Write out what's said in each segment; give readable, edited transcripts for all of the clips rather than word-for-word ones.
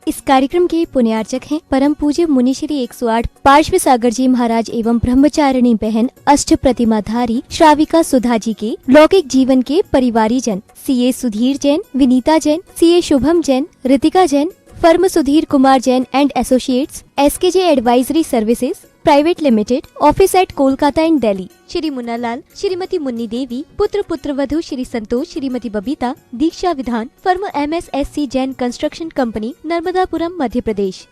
इस कार्यक्रम के पुण्यार्चक हैं परम पूज्य मुनि श्री 108 पार्श्व सागर जी महाराज एवं ब्रह्मचारिणी बहन अष्ट प्रतिमाधारी श्राविका सुधा जी के लौकिक जीवन के परिवारी जन CA Sudhir Jain, Vinita Jain, CA Shubham Jain, Ritika Jain, firm Sudhir Kumar Jain and associates, SKJ advisory services private limited, office at Kolkata and Delhi, Shri Munna Lal, Shrimati Munni Devi, पुत्र पुत्रवधू Shri Santosh, Shrimati Babita, Diksha Vidhan, firm MSSC Jain construction company, Narmadapuram, Madhya Pradesh.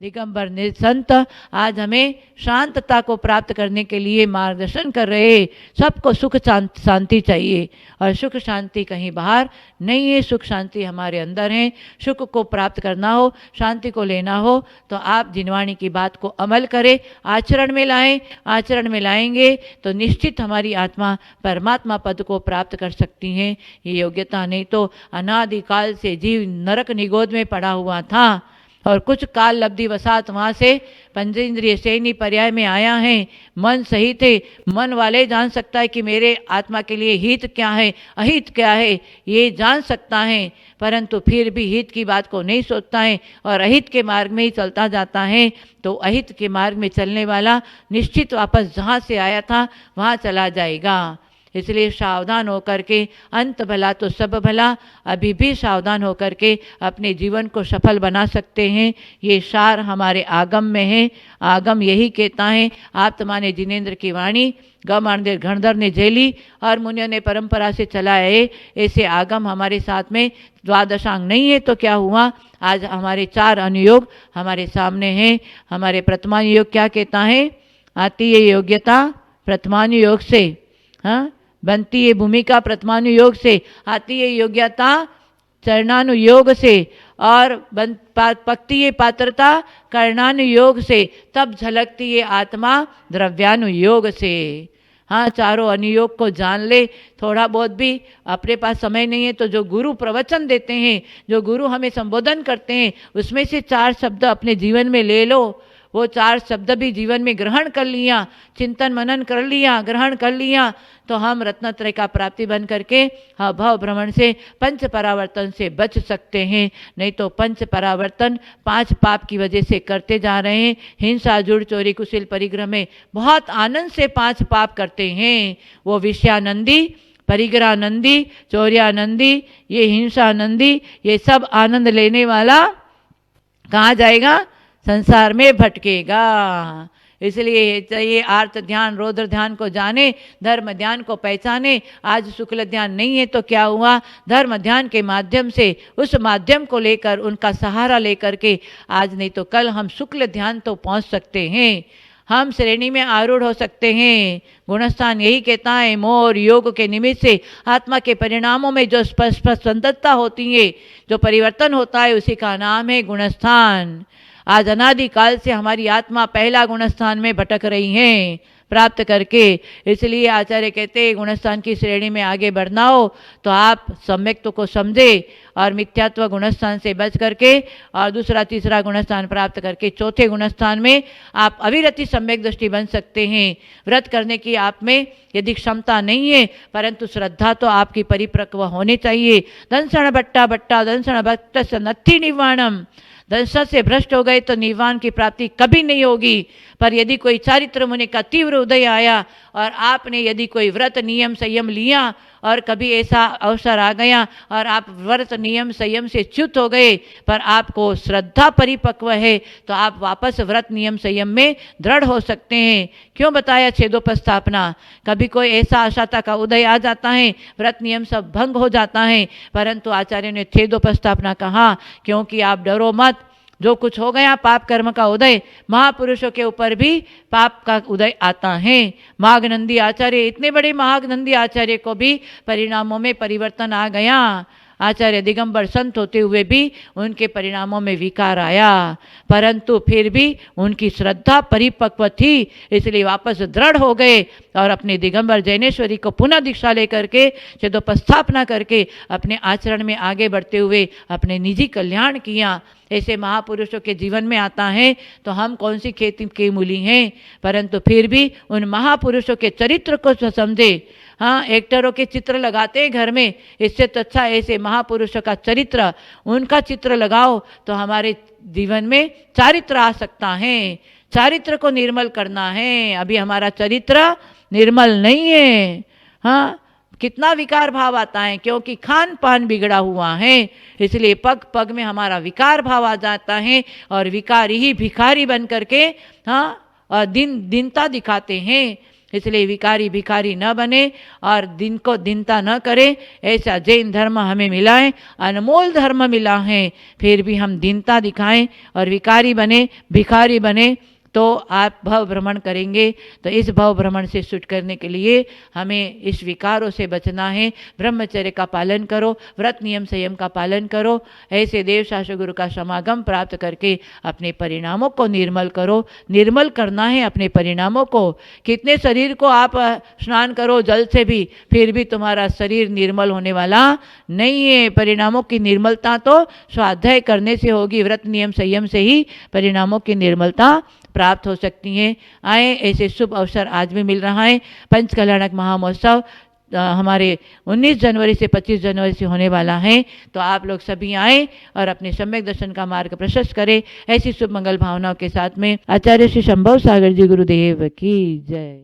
Digambar संत आज हमें शांतता को प्राप्त करने के लिए मार्गदर्शन कर रहे। सबको सुख शांति चाहिए और सुख शांति कहीं बाहर नहीं है, सुख शांति हमारे अंदर है। सुख को प्राप्त करना हो, शांति को लेना हो तो आप जिनवाणी की बात को अमल करें, आचरण में लाएं। आचरण में लाएंगे तो निश्चित हमारी आत्मा परमात्मा पद को प्राप्त कर सकती है। ये योग्यता नहीं तो अनादिकाल से जीव नरक निगोद में पड़ा हुआ था और कुछ काल लब्धि वसात वहाँ से पंचेंद्रिय श्रेणी पर्याय में आया है। मन सही थे, मन वाले जान सकता है कि मेरे आत्मा के लिए हित क्या है, अहित क्या है, ये जान सकता है, परंतु फिर भी हित की बात को नहीं सोचता है और अहित के मार्ग में ही चलता जाता है। तो अहित के मार्ग में चलने वाला निश्चित वापस जहाँ से आया था वहाँ चला जाएगा। इसलिए सावधान होकर के, अंत भला तो सब भला, अभी भी सावधान होकर के अपने जीवन को सफल बना सकते हैं। ये सार हमारे आगम में है। आगम यही कहता है, आत्मा ने जिनेन्द्र की वाणी गमानदेर घणधर ने झेली और मुनियों ने परंपरा से चलाए। ऐसे आगम हमारे साथ में द्वादशांग नहीं है तो क्या हुआ, आज हमारे 4 अनुयोग हमारे सामने हैं। हमारे प्रथमानुयोग क्या कहता है, आती है योग्यता प्रथमानुयोग से, हाँ बनती है भूमिका प्रथमानुयोग से, आती है योग्यता चरणानुयोग से और पकती है पात्रता कर्णानुयोग से, तब झलकती है आत्मा द्रव्यानुयोग से। हाँ, चारों अनुयोग को जान ले। थोड़ा बहुत भी अपने पास समय नहीं है तो जो गुरु प्रवचन देते हैं, जो गुरु हमें संबोधन करते हैं, उसमें से 4 शब्द अपने जीवन में ले लो। वो 4 शब्द भी जीवन में ग्रहण कर लिया, चिंतन मनन कर लिया, ग्रहण कर लिया तो हम रत्नत्रय का प्राप्ति बन करके भव भ्रमण से, पंच परावर्तन से बच सकते हैं। नहीं तो पंच परावर्तन 5 पाप की वजह से करते जा रहे हैं। हिंसा, जुड़, चोरी, कुशिल, परिग्रह में बहुत आनंद से 5 पाप करते हैं। वो विषयानंदी, परिग्रहानंदी, चौर्यानंदी, ये हिंसानंदी, ये सब आनंद लेने वाला कहाँ जाएगा, संसार में भटकेगा। इसलिए चाहिए आर्त ध्यान, रौद्र ध्यान को जाने, धर्म ध्यान को पहचाने। आज शुक्ल ध्यान नहीं है तो क्या हुआ, धर्म ध्यान के माध्यम से, उस माध्यम को लेकर, उनका सहारा लेकर के आज नहीं तो कल हम शुक्ल ध्यान तो पहुंच सकते हैं। हम श्रेणी में आरूढ़ हो सकते हैं। गुणस्थान यही कहता है, मोह और योग के निमित्त से आत्मा के परिणामों में जो स्पष्ट संदत्ता होती है, जो परिवर्तन होता है, उसी का नाम है गुणस्थान। आज अनादिकाल से हमारी आत्मा पहला गुणस्थान में भटक रही है प्राप्त करके। इसलिए आचार्य कहते हैं गुणस्थान की श्रेणी में आगे बढ़ना हो तो आप सम्यक्त्व को समझे और मिथ्यात्व गुणस्थान से बच करके और दूसरा तीसरा गुणस्थान प्राप्त करके चौथे गुणस्थान में आप अविरति सम्यक दृष्टि बन सकते हैं। व्रत करने की आप में यदि क्षमता नहीं है, परंतु श्रद्धा तो आपकी परिपक्व होनी चाहिए। दंसण भट्टा भट्टा दंसण भट्ट नत्थि निवाणम, दंशन से भ्रष्ट हो गए तो निर्वाण की प्राप्ति कभी नहीं होगी। पर यदि कोई चारित्र मुनि का तीव्र उदय आया और आपने यदि कोई व्रत नियम संयम लिया और कभी ऐसा अवसर आ गया और आप व्रत नियम संयम से च्युत हो गए, पर आपको श्रद्धा परिपक्व है तो आप वापस व्रत नियम संयम में दृढ़ हो सकते हैं। क्यों बताया छेदोपस्थापना, कभी कोई ऐसा आशाता का उदय आ जाता है, व्रत नियम सब भंग हो जाता है, परंतु आचार्य ने छेदोपस्थापना कहा क्योंकि आप डरो मत। जो कुछ हो गया पाप कर्म का उदय, महापुरुषों के ऊपर भी पाप का उदय आता है। माघनंदी आचार्य, इतने बड़े माघनंदी आचार्य को भी परिणामों में परिवर्तन आ गया। आचार्य दिगंबर संत होते हुए भी उनके परिणामों में विकार आया, परंतु फिर भी उनकी श्रद्धा परिपक्व थी, इसलिए वापस दृढ़ हो गए और अपने दिगंबर जैनेश्वरी को पुनः दीक्षा लेकर के छेदोपस्थापना करके अपने आचरण में आगे बढ़ते हुए अपने निजी कल्याण किया। ऐसे महापुरुषों के जीवन में आता है तो हम कौन सी खेती की मूली हैं, परंतु फिर भी उन महापुरुषों के चरित्र को समझे। हाँ, एक्टरों के चित्र लगाते हैं घर में, इससे तो अच्छा ऐसे महापुरुषों का चरित्र, उनका चित्र लगाओ तो हमारे जीवन में चारित्र आ सकता है। चारित्र को निर्मल करना है। अभी हमारा चरित्र निर्मल नहीं है। हाँ, कितना विकार भाव आता है, क्योंकि खान पान बिगड़ा हुआ है, इसलिए पग पग में हमारा विकार भाव आ जाता है और विकारी ही भिखारी बन करके हाँ दीनता दिखाते हैं। इसलिए विकारी भिखारी न बने और दिन को दीनता न करे। ऐसा जैन धर्म हमें मिला है, अनमोल धर्म मिला है, फिर भी हम दीनता दिखाएं और विकारी बने, भिखारी बने तो आप भव भ्रमण करेंगे। तो इस भव भ्रमण से छूट करने के लिए हमें इस विकारों से बचना है। ब्रह्मचर्य का पालन करो, व्रत नियम संयम का पालन करो। ऐसे देव शास्त्र गुरु का समागम प्राप्त करके अपने परिणामों को निर्मल करो। निर्मल करना है अपने परिणामों को। कितने शरीर को आप स्नान करो जल से भी, फिर भी तुम्हारा शरीर निर्मल होने वाला नहीं है। परिणामों की निर्मलता तो स्वाध्याय करने से होगी, व्रत नियम संयम से ही परिणामों की निर्मलता प्राप्त हो सकती हैं। आए, ऐसे शुभ अवसर आज भी मिल रहा है। पंच कल्याणक महामहोत्सव हमारे 19 जनवरी से 25 जनवरी से होने वाला है, तो आप लोग सभी आए और अपने सम्यक दर्शन का मार्ग प्रशस्त करें। ऐसी शुभ मंगल भावनाओं के साथ में आचार्य श्री शंभव सागर जी गुरुदेव की जय।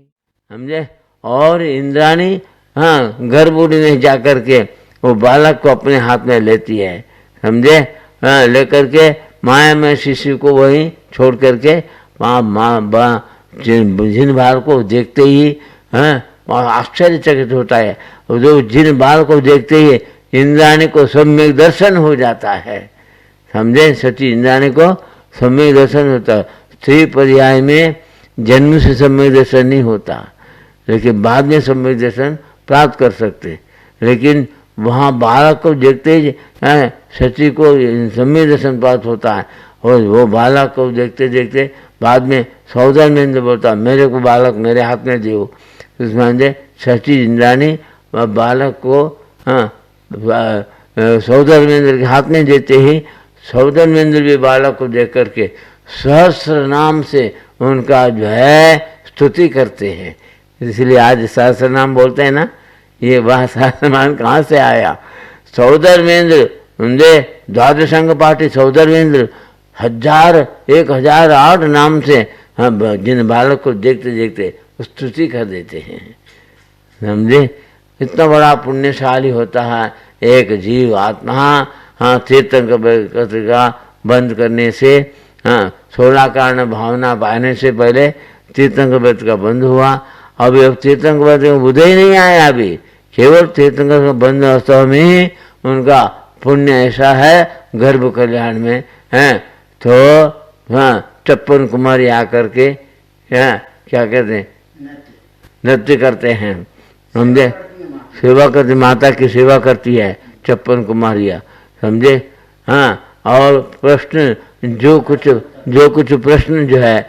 समझे। और इंद्राणी हाँ गर्भगुड़ी में जा कर के वो बालक को अपने हाथ में लेती है, समझे। हाँ, लेकर के माया में शिशु को वहीं छोड़ करके जिन बाल को देखते ही आश्चर्यचकित होता है। जो जिन बाल को देखते ही इंद्राणी को सम्यक दर्शन हो जाता है, समझे। सची इंद्राणी को सम्यक दर्शन होता है। स्त्री पर्याय में जन्म से सम्यक दर्शन नहीं होता, लेकिन बाद में सम्यक दर्शन प्राप्त कर सकते। लेकिन वहाँ बालक को देखते ही सची को सम्यक दर्शन प्राप्त होता है। और वो बालक को देखते देखते बाद में सौदामिनी बोलता मेरे को बालक मेरे हाथ में दो। उसमें सची इंद्राणी बालक को सौदामिनी के हाथ में देते ही सौदामिनी भी बालक को देख करके सहस्र नाम से उनका जो है स्तुति करते हैं। इसलिए आज सहस्र नाम बोलते हैं ना, ये वह सहस्र नाम कहाँ से आया। सौदामिनी उनके द्वादशांग पाठी सौदामिनी 1008 नाम से जिन बालक को देखते देखते स्तुति कर देते हैं, समझे। इतना बड़ा पुण्यशाली होता है एक जीव आत्मा। हाँ, तीर्थंकर का बंद करने से 16 कारण भावना पाने से पहले तीर्थंकर व्रत का बंद हुआ। अभी अब तीर्थंकर व्रत का बुध ही नहीं आया, अभी केवल तीर्थंकर का बंद अवस्था में ही उनका पुण्य ऐसा है गर्भ कल्याण में है। तो हाँ, 56 कुमारी आकर के क्या कहते हैं, नृत्य करते हैं, समझे। सेवा करती, माता की सेवा करती है 56 कुमारियाँ, समझे। हाँ, और प्रश्न जो कुछ प्रश्न जो है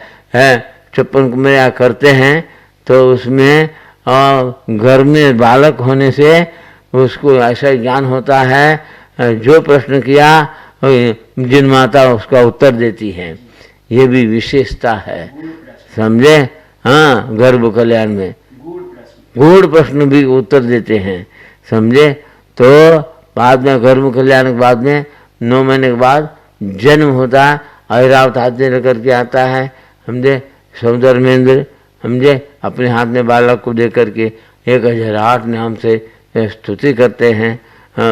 56 कुमारियाँ करते हैं, तो उसमें घर में बालक होने से उसको ऐसा ज्ञान होता है, जो प्रश्न किया जिन माता उसका उत्तर देती है। ये भी विशेषता है, समझे। हाँ, गर्भ कल्याण में गूढ़ प्रश्न भी उत्तर देते हैं, समझे। तो बाद में गर्भ कल्याण के बाद में 9 महीने के बाद जन्म होता है, ऐरावत हाथ में लेकर के आता है, समझे। सौदामिनी समझे अपने हाथ में बालक को दे करके 1008 नाम से स्तुति करते हैं।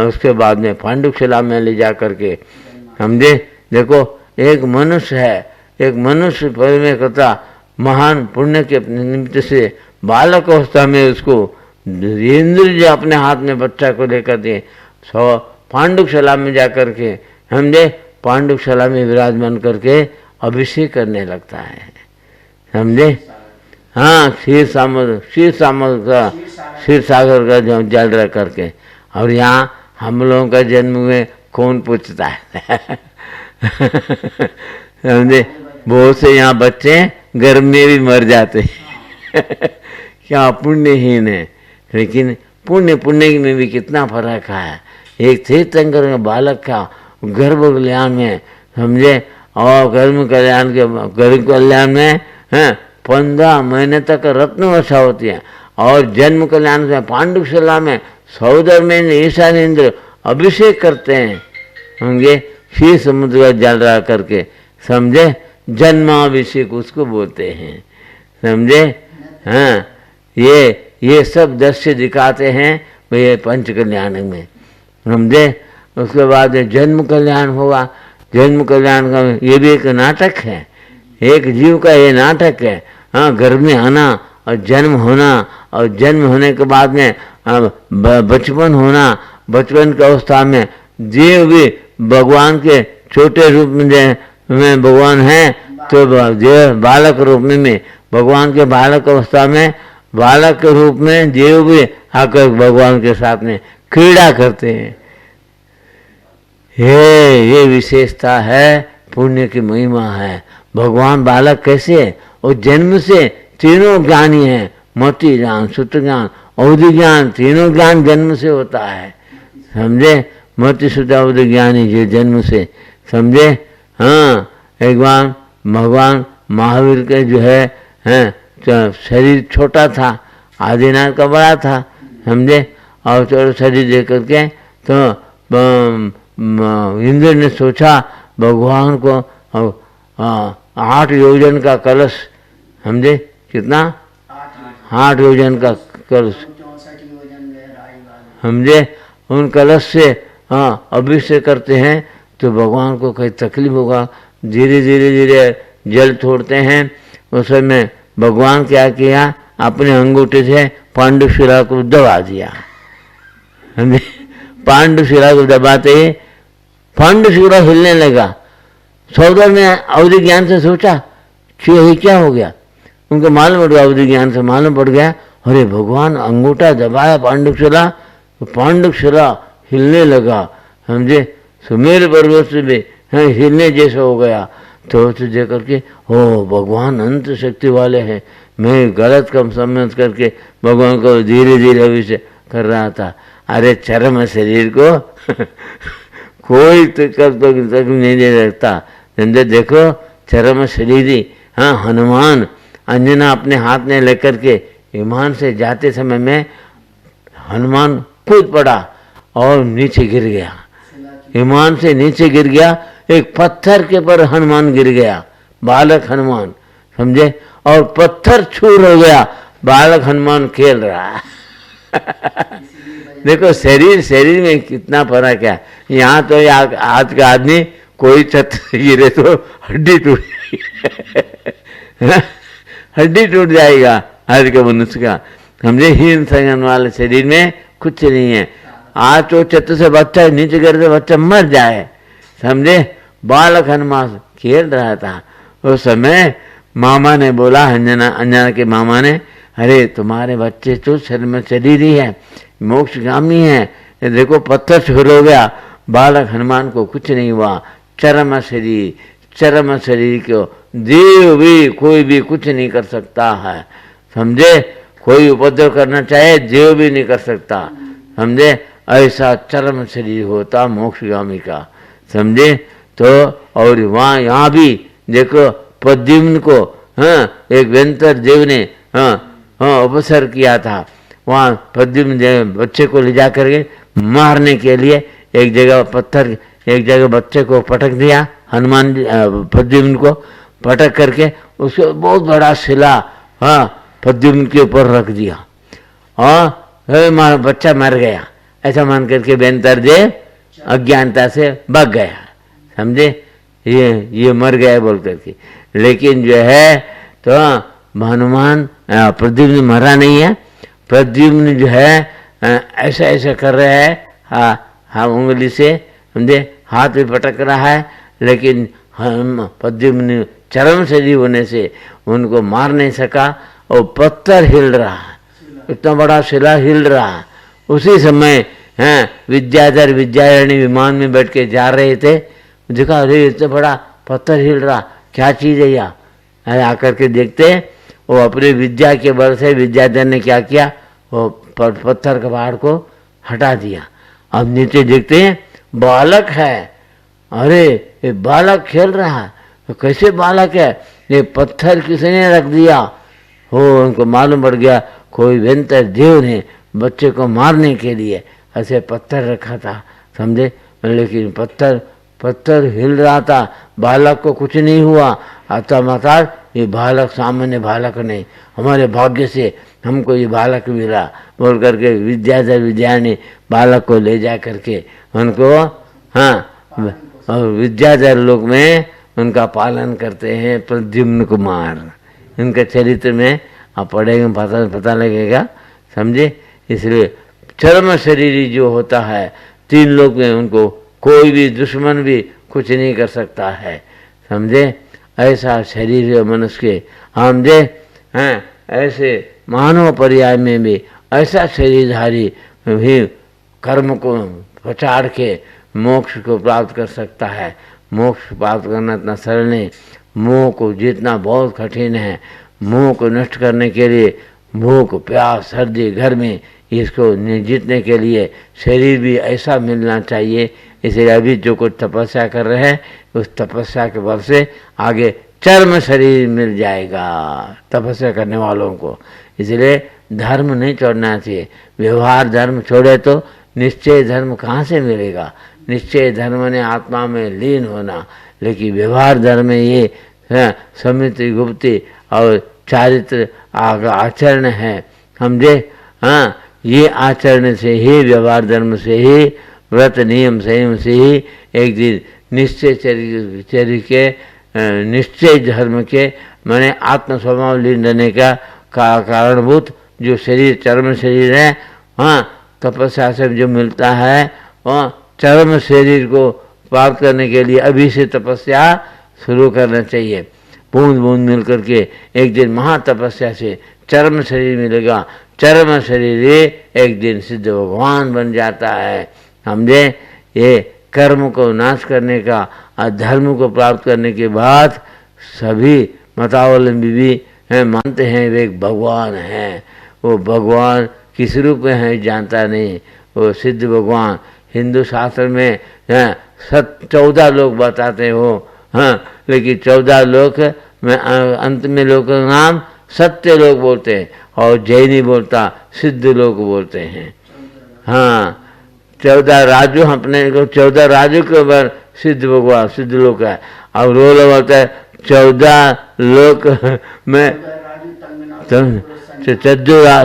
उसके बाद में पांडुशिला में ले जा करके, समझे। देखो, एक मनुष्य है, एक मनुष्य में करता महान पुण्य के निमित्त से बालक अवस्था में उसको इंद्र जो अपने हाथ में बच्चा को लेकर दे पांडुशिला में जा करके, समझे, पांडुशिला में विराजमान करके अभिषेक करने लगता है, समझे। हाँ, क्षीर सागर का जो जल रह करके। और यहाँ हम लोगों का जन्म में कौन पूछता है समझे। बहुत से यहाँ बच्चे गर्भ में भी मर जाते हैं क्या पुण्यहीन है। लेकिन पुण्य में भी कितना फर्क है। एक तीर्थंकर बालक का गर्भ कल्याण में समझे। और गरीब कल्याण में 15 महीने तक रत्न वर्षा होती है। और जन्म कल्याण में पांडुशिला में सौदर में ईशानेन्द्र अभिषेक करते हैं होंगे, फिर समुद्र का जल रहा करके, समझे। जन्माभिषेक उसको बोलते हैं, समझे। हाँ, ये सब दृश्य दिखाते हैं ये पंच कल्याण में, समझे। उसके बाद जन्म कल्याण होगा। जन्म कल्याण का ये भी एक नाटक है, एक जीव का ये नाटक है। हाँ, घर में आना और जन्म होना, और जन्म होने के बाद में बचपन होना। बचपन की अवस्था में जीव भी भगवान के छोटे रूप में भगवान है, तो जीव बालक रूप में भगवान के बालक अवस्था में बालक के रूप में जीव भी आकर भगवान के साथ में क्रीड़ा करते हैं। ये विशेषता है, पुण्य की महिमा है। भगवान बालक कैसे है? और जन्म से तीनों ज्ञानी है, मति ज्ञान, सूत्र ज्ञान, अवधि ज्ञान, तीनों ज्ञान जन्म से होता है, समझे। मति सूत्र अवधि ज्ञानी जो जन्म से, समझे। हाँ, एक बार भगवान महावीर के जो है शरीर छोटा था, आदिनाथ का बड़ा था, समझे। और छोटा शरीर देख करके तो इंद्र ने सोचा भगवान को 8 योजन का कलश, समझे, कितना 8 योजन का कलश, समझे। उन कलश से अभिषेक करते हैं तो भगवान को कहीं तकलीफ होगा। धीरे धीरे धीरे जल छोड़ते हैं। उस समय भगवान क्या किया, अपने अंगूठे से पांडुशिला को दबा दिया। पांडुशिला को दबाते ही पांडुशिला हिलने लगा। सौदर ने अवधि ज्ञान से सोचा ये क्या हो गया। उनको मालूम पड़ गया, अवधि ज्ञान से मालूम पड़ गया, अरे भगवान अंगूठा दबाया पांडुशिला, तो पांडुशिला हिलने लगा, समझे। सुमेर पर्वत से भी हिलने जैसा हो गया। तो देख करके ओ भगवान अनंत शक्ति वाले हैं, मैं गलत कम समझ करके भगवान को धीरे धीरे अभिषेक कर रहा था। अरे चरम शरीर को कोई तकलीफ नहीं दे सकता, समझे। देखो चरम शरीरी, हाँ, हनुमान अंजना अपने हाथ में लेकर के विमान से जाते समय में हनुमान कूद पड़ा और नीचे गिर गया। विमान से नीचे गिर गया, एक पत्थर के पर हनुमान गिर गया, बालक हनुमान, समझे। और पत्थर छूर हो गया, बालक हनुमान खेल रहा है। देखो शरीर में कितना फर्क है। यहाँ तो आज का आदमी कोई छत गिरे तो हड्डी टूट हड्डी टूट जाएगा आज के मनुष्य का, समझे। हीन संगन वाले शरीर में कुछ नहीं है। आज तो छत से बच्चा नीचे गिर तो बच्चा मर जाए, समझे। बालक हनुमान खेल रहा था। उस समय मामा ने बोला, अंजना के मामा ने, अरे तुम्हारे बच्चे तो शरीर में शरीर ही है, मोक्षगामी है, देखो पत्थर छूर हो गया, बालक हनुमान को कुछ नहीं हुआ। चरम शरीर को देव भी कोई भी कुछ नहीं कर सकता है, समझे। कोई उपद्रव करना चाहे देव भी नहीं कर सकता, समझे। ऐसा चरम शरीर होता मोक्षगामी का, समझे। तो और वहाँ यहाँ भी देखो प्रद्युम्न को एक वेंतर देव ने अवसर किया था। वहाँ प्रद्युम्न बच्चे को ले जा करके मारने के लिए एक जगह पत्थर, एक जगह बच्चे को पटक दिया। हनुमान प्रद्युम्न को पटक करके उसको बहुत बड़ा शिला प्रद्युम्न के ऊपर रख दिया और बच्चा मर गया। ऐसा मान करके वेंतर देव अज्ञानता से भाग गया, समझे। ये मर गया बोल करके, लेकिन जो है तो हनुमान प्रद्युम्न मरा नहीं है। प्रद्युम्न जो है ऐसा ऐसा कर रहा है, हाँ उंगली से, समझे, हाथ भी पटक रहा है, लेकिन प्रद्युम्न चरम शरीर होने से उनको मार नहीं सका। और पत्थर हिल रहा है, इतना बड़ा शिला हिल रहा है। उसी समय विद्याधर विद्यारण्य विमान में बैठ के जा रहे थे, देखा अरे इतना बड़ा पत्थर हिल रहा, क्या चीज़ है यह। अरे आकर के देखते वो अपनी विद्या के बल से विद्याधर ने क्या किया, वो पत्थर के पहाड़ को हटा दिया। अब नीचे देखते हैं बालक है अरे ये बालक खेल रहा है, तो कैसे बालक है, ये पत्थर किसने रख दिया हो, उनको मालूम पड़ गया कोई भयंकर देव ने बच्चे को मारने के लिए ऐसे पत्थर रखा था, समझे। लेकिन पत्थर हिल रहा था, बालक को कुछ नहीं हुआ। अतः माता ये बालक सामान्य बालक नहीं, हमारे भाग्य से हमको ये बालक मिला बोल करके विद्याधर विद्यानी बालक को ले जा करके उनको, हाँ, और विद्याधर लोक में उनका पालन करते हैं। प्रद्युम्न कुमार, इनके चरित्र में आप पढ़ेंगे पता लगेगा, समझे। इसलिए चरम शरीरी जो होता है 3 लोक में, उनको कोई भी दुश्मन भी कुछ नहीं कर सकता है, समझे। ऐसा शरीर है मनुष्य के, हम दे हैं ऐसे मानव पर्याय में भी ऐसा शरीरधारी भी कर्म को पछाड़ के मोक्ष को प्राप्त कर सकता है। मोक्ष प्राप्त करना इतना सरल नहीं, मोह को जीतना बहुत कठिन है। मोह को नष्ट करने के लिए भूख प्यास सर्दी गर्मी इसको जीतने के लिए शरीर भी ऐसा मिलना चाहिए। इसलिए अभी जो कुछ तपस्या कर रहे हैं उस तपस्या के बल से आगे चर्म शरीर मिल जाएगा तपस्या करने वालों को। इसलिए धर्म नहीं छोड़ना चाहिए। व्यवहार धर्म छोड़े तो निश्चय धर्म कहाँ से मिलेगा। निश्चय धर्म ने आत्मा में लीन होना, लेकिन व्यवहार धर्म ये समिति गुप्ति और चारित्र आचरण है, समझे। हाँ, ये आचरण से ही व्यवहार धर्म से ही व्रत नियम संयम से ही एक दिन निश्चय चर्य के निश्चय धर्म के मैंने आत्म स्वभाव लीन रहने का कारणभूत जो शरीर चर्म शरीर है, हाँ, तपस्या से जो मिलता है वह चर्म शरीर को प्राप्त करने के लिए अभी से तपस्या शुरू करना चाहिए। बूंद बूंद मिल करके एक दिन महातपस्या से चर्म शरीर मिलेगा। चर्म शरीर एक दिन सिद्ध भगवान बन जाता है, समझे। ये कर्म को नाश करने का और धर्म को प्राप्त करने के बाद सभी मतावलंबी भी हैं मानते हैं वे एक भगवान हैं। वो भगवान किस रूप में है जानता नहीं, वो सिद्ध भगवान हिंदू शास्त्र में 14 लोग बताते हो, हाँ, लेकिन 14 लोग में अंत में लोग का नाम सत्य लोग बोलते हैं और जैनी बोलता सिद्ध लोग बोलते हैं। हाँ, 14 राजू अपने को 14 राजू के ऊपर सिद्ध भगवान सिद्ध लोग है और वो लोग बोलते हैं 14 लोग में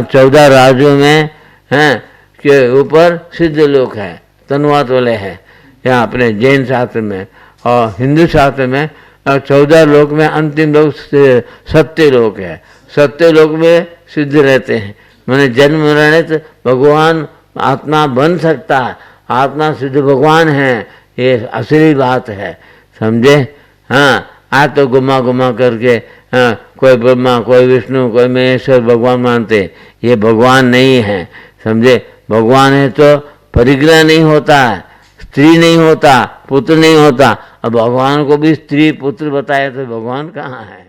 14 राज्यों में हैं के ऊपर सिद्ध लोग है तनुवात वाले हैं यहाँ अपने जैन शास्त्र में। और हिंदू शास्त्र में 14 लोक में अंतिम लोग सत्य लोक है। सत्य लोक में सिद्ध रहते हैं, मैंने जन्म मरण भगवान आत्मा बन सकता है, आत्मा सिद्ध भगवान है, ये असली बात है, समझे। हाँ, आज तो गुमा गुमा करके हाँ, कोई ब्रह्मा कोई विष्णु कोई महेश्वर भगवान मानते, ये भगवान नहीं है, समझे। भगवान है तो परिग्रह नहीं होता है, स्त्री नहीं होता, पुत्र नहीं होता। अब भगवान को भी स्त्री पुत्र बताए तो भगवान कहाँ है।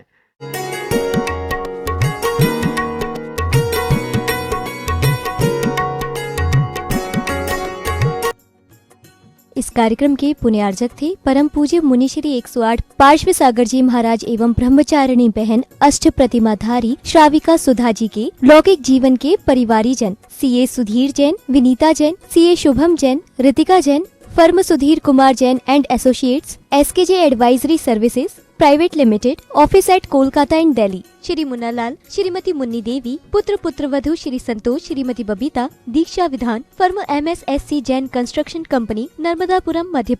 इस कार्यक्रम के पुण्यार्जक थे परम पूज्य मुनि श्री 108 पार्श्व सागर जी महाराज एवं ब्रह्मचारिणी बहन अष्ट प्रतिमाधारी श्राविका सुधा जी के लौकिक जीवन के परिवारी जन CA Sudhir Jain, Vinita Jain, CA Shubham Jain, Ritika Jain, firm Sudhir Kumar Jain and associates, SKJ advisory services private limited, office at Kolkata and Delhi. Shri Munna Lal, Shrimati Munni Devi, पुत्र पुत्रवधू Shri Santosh, Shrimati Babita, Diksha Vidhan, firm MSSC Jain construction company, Narmadapuram, Madhya प्रदेश।